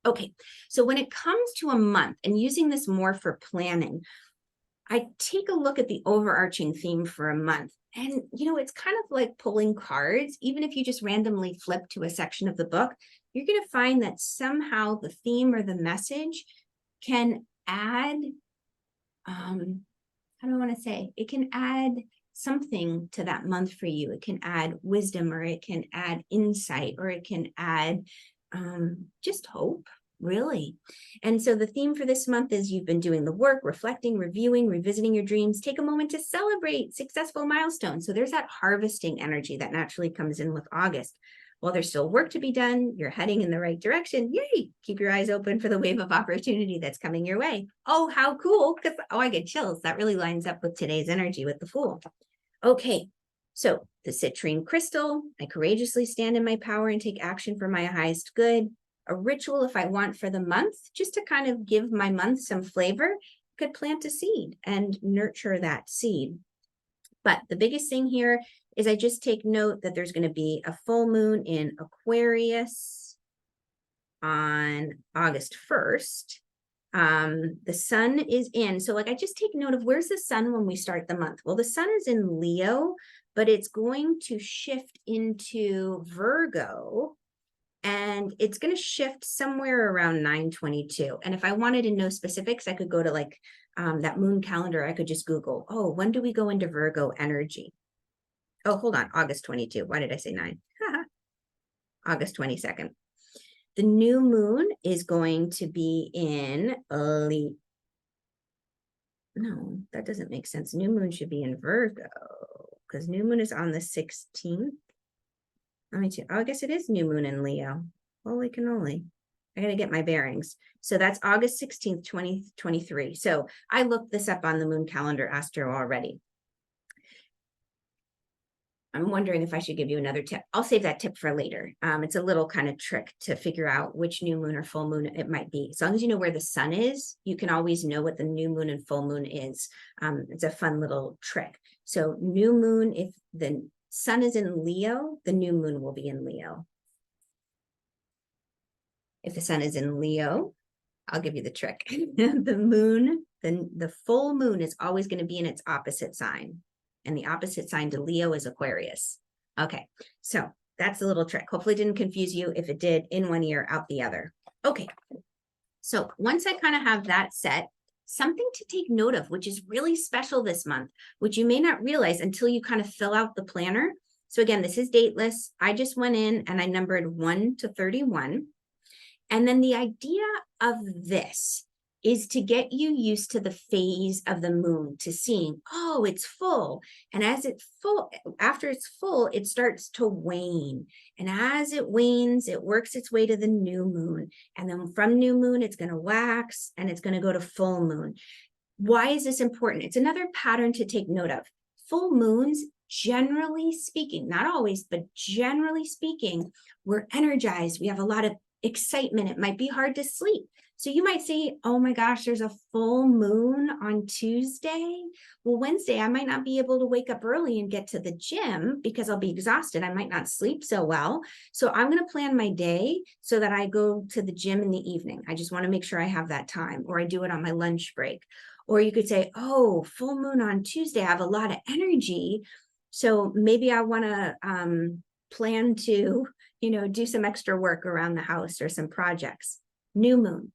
Okay, so when it comes to a month and using this more for planning, I take a look at the overarching theme for a month. And, it's kind of like pulling cards. Even if you just randomly flip to a section of the book, you're going to find that somehow the theme or the message can add, how do I want to say? It can add something to that month for you. It can add wisdom, or it can add insight, or it can add just hope, really. And so the theme for this month is you've been doing the work, reflecting, reviewing, revisiting your dreams. Take a moment to celebrate successful milestones. So there's that harvesting energy that naturally comes in with August. While there's still work to be done, you're heading in the right direction. Yay! Keep your eyes open for the wave of opportunity that's coming your way. Oh, how cool. Because, I get chills. That really lines up with today's energy with the Fool. Okay, so the citrine crystal, I courageously stand in my power and take action for my highest good. A ritual if I want for the month, just to kind of give my month some flavor, could plant a seed and nurture that seed. But the biggest thing here is I just take note that there's going to be a full moon in Aquarius on August 1st. The sun is in, so I just take note of where's the sun when we start the month. Well, the sun is in Leo, but it's going to shift into Virgo, and it's going to shift somewhere around 9/22. And if I wanted to know specifics, I could go to that moon calendar. I could just Google, when do we go into Virgo energy? Oh, hold on, August 22. Why did I say 9? August 22nd. The new moon is going to be in No, that doesn't make sense. New moon should be in Virgo because new moon is on the 16th. Let me see. Oh, I guess it is new moon in Leo. Holy cannoli. I got to get my bearings. So that's August 16th, 2023. So I looked this up on the moon calendar Astro already. I'm wondering if I should give you another tip. I'll save that tip for later. It's a little kind of trick to figure out which new moon or full moon it might be. As long as you know where the sun is, you can always know what the new moon and full moon is. It's a fun little trick. So new moon, if the sun is in Leo, the new moon will be in Leo. If the sun is in Leo, I'll give you the trick. The moon, the full moon is always going to be in its opposite sign. And the opposite sign to Leo is Aquarius. Okay, so that's a little trick. Hopefully it didn't confuse you. If it did, in one ear, out the other. Okay, so once I kind of have that set, something to take note of, which is really special this month, which you may not realize until you kind of fill out the planner. So again, this is dateless. I just went in and I numbered 1 to 31. And then the idea of this is to get you used to the phase of the moon, to seeing, it's full. And as it's full, after it's full, it starts to wane. And as it wanes, it works its way to the new moon. And then from new moon, it's going to wax and it's going to go to full moon. Why is this important? It's another pattern to take note of. Full moons, generally speaking, not always, but generally speaking, we're energized. We have a lot of excitement. It might be hard to sleep. So you might say, oh my gosh, there's a full moon on Tuesday. Well, Wednesday, I might not be able to wake up early and get to the gym because I'll be exhausted. I might not sleep so well. So I'm going to plan my day so that I go to the gym in the evening. I just want to make sure I have that time, or I do it on my lunch break. Or you could say, full moon on Tuesday. I have a lot of energy. So maybe I want to plan to, do some extra work around the house or some projects. New moon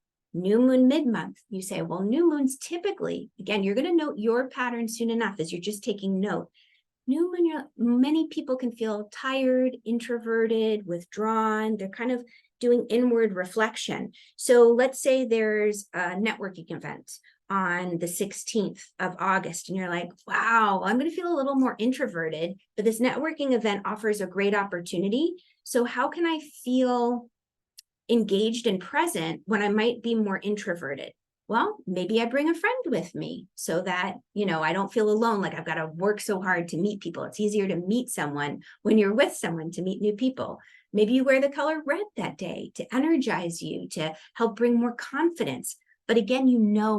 mid-month. You say, well, new moons typically, again, you're going to note your pattern soon enough as you're just taking note. New moon, many people can feel tired, introverted, withdrawn. They're kind of doing inward reflection. So let's say there's a networking event on the 16th of August, and you're like, wow, I'm going to feel a little more introverted, but this networking event offers a great opportunity. So how can I feel engaged and present when I might be more introverted? Well, maybe I bring a friend with me so that, I don't feel alone, like I've got to work so hard to meet people. It's easier to meet someone when you're with someone, to meet new people. Maybe you wear the color red that day to energize you, to help bring more confidence. But again,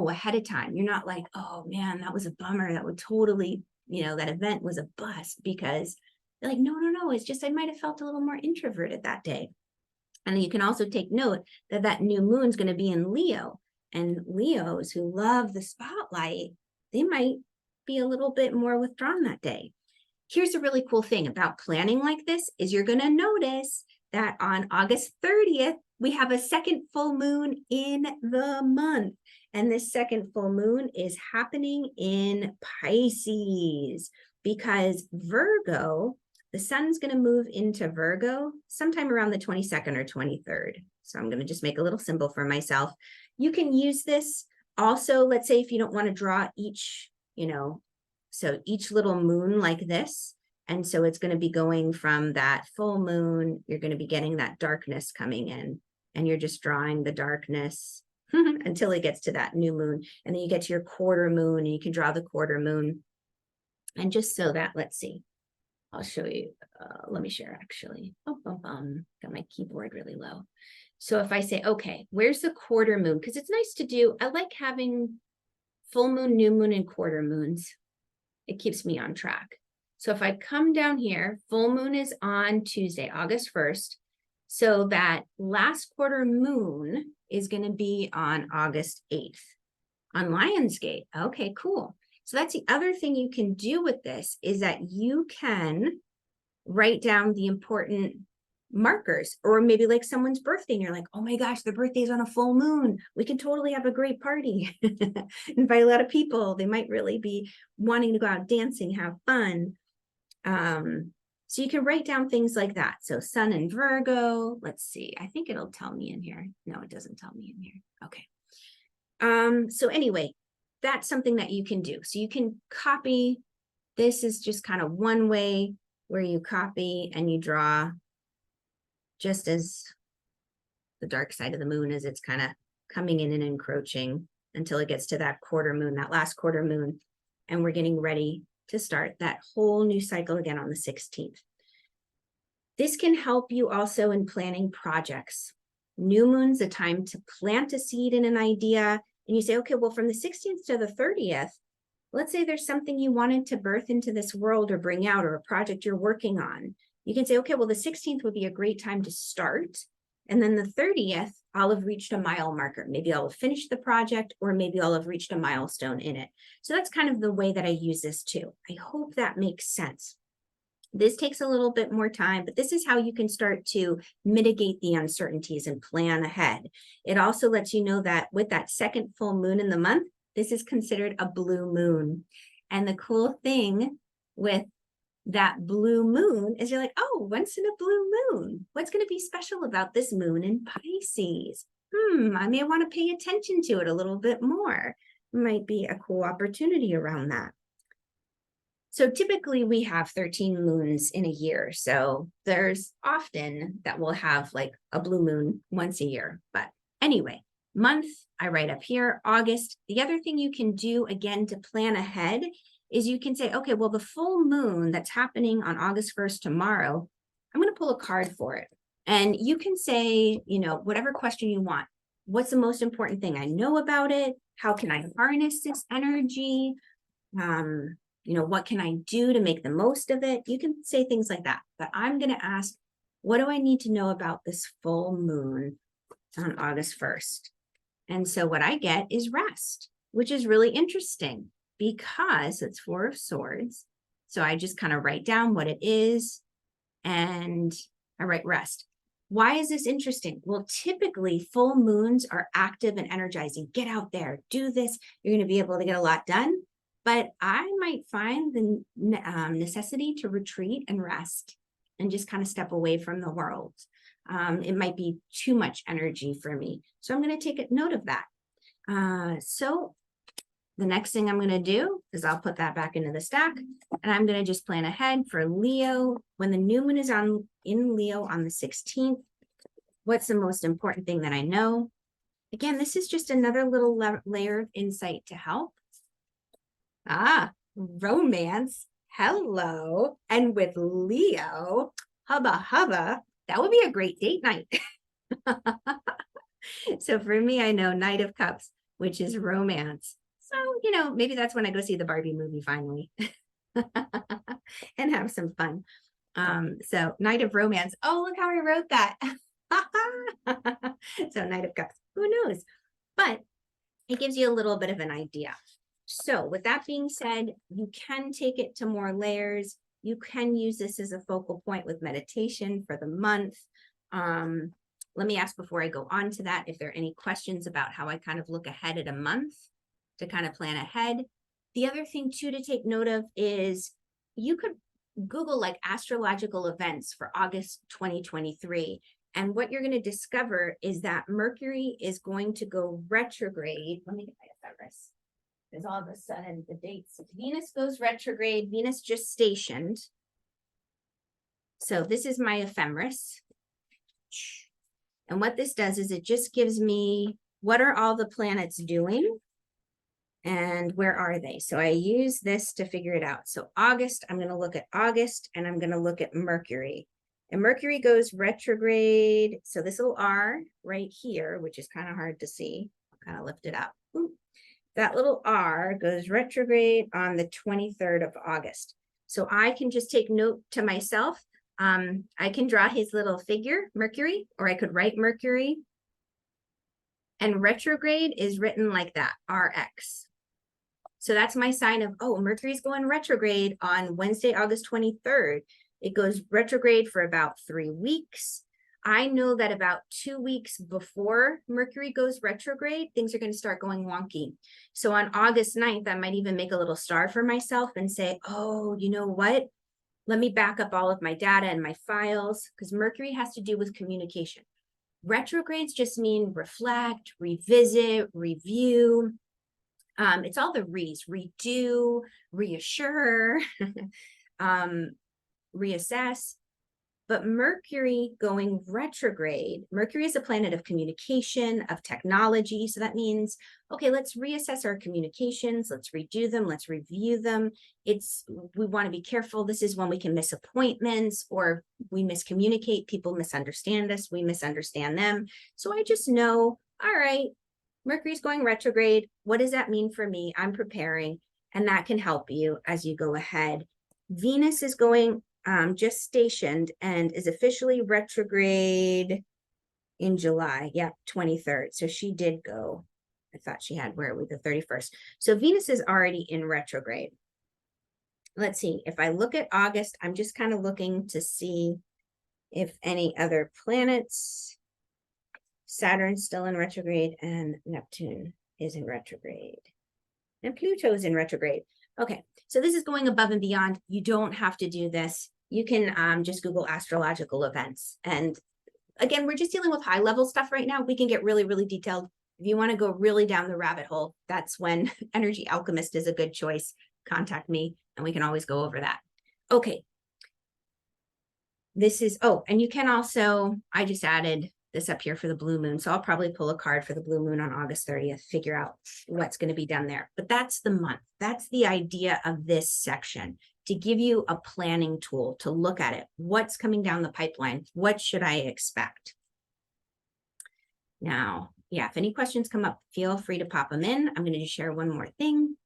ahead of time. You're not like, oh man, that was a bummer. That would totally, that event was a bust, because they're like, no. It's just I might have felt a little more introverted that day. And you can also take note that that new moon is going to be in Leo. And Leos who love the spotlight, they might be a little bit more withdrawn that day. Here's a really cool thing about planning like this is you're going to notice that on August 30th, we have a second full moon in the month. And this second full moon is happening in Pisces because Virgo, the sun's going to move into Virgo sometime around the 22nd or 23rd. So I'm going to just make a little symbol for myself. You can use this also, let's say if you don't want to draw each, so each little moon like this. And so it's going to be going from that full moon, you're going to be getting that darkness coming in, and you're just drawing the darkness until it gets to that new moon. And then you get to your quarter moon and you can draw the quarter moon. And just so that, let's see, I'll show you, let me share actually. Got my keyboard really low. So if I say, okay, where's the quarter moon? Because it's nice to do, I like having full moon, new moon, and quarter moons. It keeps me on track. So if I come down here, full moon is on Tuesday, August 1st. So that last quarter moon is going to be on August 8th on Lionsgate. Okay, cool. So that's the other thing you can do with this is that you can write down the important markers, or maybe like someone's birthday and you're like, oh my gosh, their birthday's on a full moon. We can totally have a great party. Invite a lot of people. They might really be wanting to go out dancing, have fun. So you can write down things like that. So Sun in Virgo, let's see, I think it'll tell me in here. No, it doesn't tell me in here. Okay. So anyway, that's something that you can do. So you can copy. This is just kind of one way where you copy and you draw just as the dark side of the moon as it's kind of coming in and encroaching until it gets to that quarter moon, that last quarter moon. And we're getting ready to start that whole new cycle again on the 16th. This can help you also in planning projects. New moon's a time to plant a seed in an idea. And you say, okay, well, from the 16th to the 30th, let's say there's something you wanted to birth into this world or bring out, or a project you're working on. You can say, okay, well, the 16th would be a great time to start. And then the 30th, I'll have reached a mile marker. Maybe I'll have finished the project, or maybe I'll have reached a milestone in it. So that's kind of the way that I use this too. I hope that makes sense. This takes a little bit more time, but this is how you can start to mitigate the uncertainties and plan ahead. It also lets you know that with that second full moon in the month, this is considered a blue moon. And the cool thing with that blue moon is you're like, oh, once in a blue moon, what's going to be special about this moon in Pisces? I may want to pay attention to it a little bit more. Might be a cool opportunity around that. So typically we have 13 moons in a year. So there's often that we'll have like a blue moon once a year. But anyway, month, I write up here, August. The other thing you can do again to plan ahead is you can say, okay, well, the full moon that's happening on August 1st tomorrow, I'm going to pull a card for it. And you can say, whatever question you want. What's the most important thing I know about it? How can I harness this energy? What can I do to make the most of it? You can say things like that. But I'm going to ask, what do I need to know about this full moon on August 1st? And so what I get is rest, which is really interesting because it's Four of Swords. So I just kind of write down what it is and I write rest. Why is this interesting? Well, typically full moons are active and energizing. Get out there, do this. You're going to be able to get a lot done. But I might find the necessity to retreat and rest and just kind of step away from the world. It might be too much energy for me. So I'm going to take a note of that. So the next thing I'm going to do is I'll put that back into the stack and I'm going to just plan ahead for Leo. When the new moon is in Leo on the 16th, what's the most important thing that I know? Again, this is just another little layer of insight to help. Romance. Hello. And with Leo, hubba, that would be a great date night. So for me, I know Knight of Cups, which is romance. So, maybe that's when I go see the Barbie movie finally and have some fun. So Knight of Romance. Oh, look how I wrote that. So Knight of Cups, who knows? But it gives you a little bit of an idea. So with that being said, you can take it to more layers. You can use this as a focal point with meditation for the month. Let me ask before I go on to that, if there are any questions about how I kind of look ahead at a month to kind of plan ahead. The other thing too to take note of is you could Google like astrological events for August 2023. And what you're going to discover is that Mercury is going to go retrograde. Let me get my ephemeris. Because all of a sudden the dates, Venus goes retrograde, Venus just stationed. So this is my ephemeris. And what this does is it just gives me what are all the planets doing and where are they? So I use this to figure it out. So August, I'm going to look at August and I'm going to look at Mercury. And Mercury goes retrograde. So this little R right here, which is kind of hard to see. I'll kind of lift it up. Ooh. That little R goes retrograde on the 23rd of August. So I can just take note to myself. I can draw his little figure, Mercury, or I could write Mercury. And retrograde is written like that, RX. So that's my sign of, oh, Mercury's going retrograde on Wednesday, August 23rd. It goes retrograde for about 3 weeks. I know that about 2 weeks before Mercury goes retrograde, things are going to start going wonky. So on August 9th, I might even make a little star for myself and say, oh, you know what? Let me back up all of my data and my files, because Mercury has to do with communication. Retrogrades just mean reflect, revisit, review. It's all the re's, redo, reassure, reassess. But Mercury going retrograde, Mercury is a planet of communication, of technology. So that means, okay, let's reassess our communications. Let's redo them. Let's review them. We want to be careful. This is when we can miss appointments or we miscommunicate. People misunderstand us. We misunderstand them. So I just know, all right, Mercury's going retrograde. What does that mean for me? I'm preparing, and that can help you as you go ahead. Venus is going just stationed and is officially retrograde in July. Yeah, 23rd. So she did go. I thought she had, where are we, the 31st. So Venus is already in retrograde. Let's see. If I look at August, I'm just kind of looking to see if any other planets. Saturn's still in retrograde and Neptune is in retrograde. And Pluto is in retrograde. Okay, so this is going above and beyond. You don't have to do this. You can just Google astrological events. And again, we're just dealing with high level stuff right now. We can get really, really detailed. If you want to go really down the rabbit hole, that's when Energy Alchemist is a good choice. Contact me and we can always go over that. Okay. This is, oh, and you can also, I just added this up here for the blue moon. So I'll probably pull a card for the blue moon on August 30th, figure out what's going to be done there. But that's the month. That's the idea of this section, to give you a planning tool to look at it. What's coming down the pipeline? What should I expect? Now, yeah, if any questions come up, feel free to pop them in. I'm going to just share one more thing.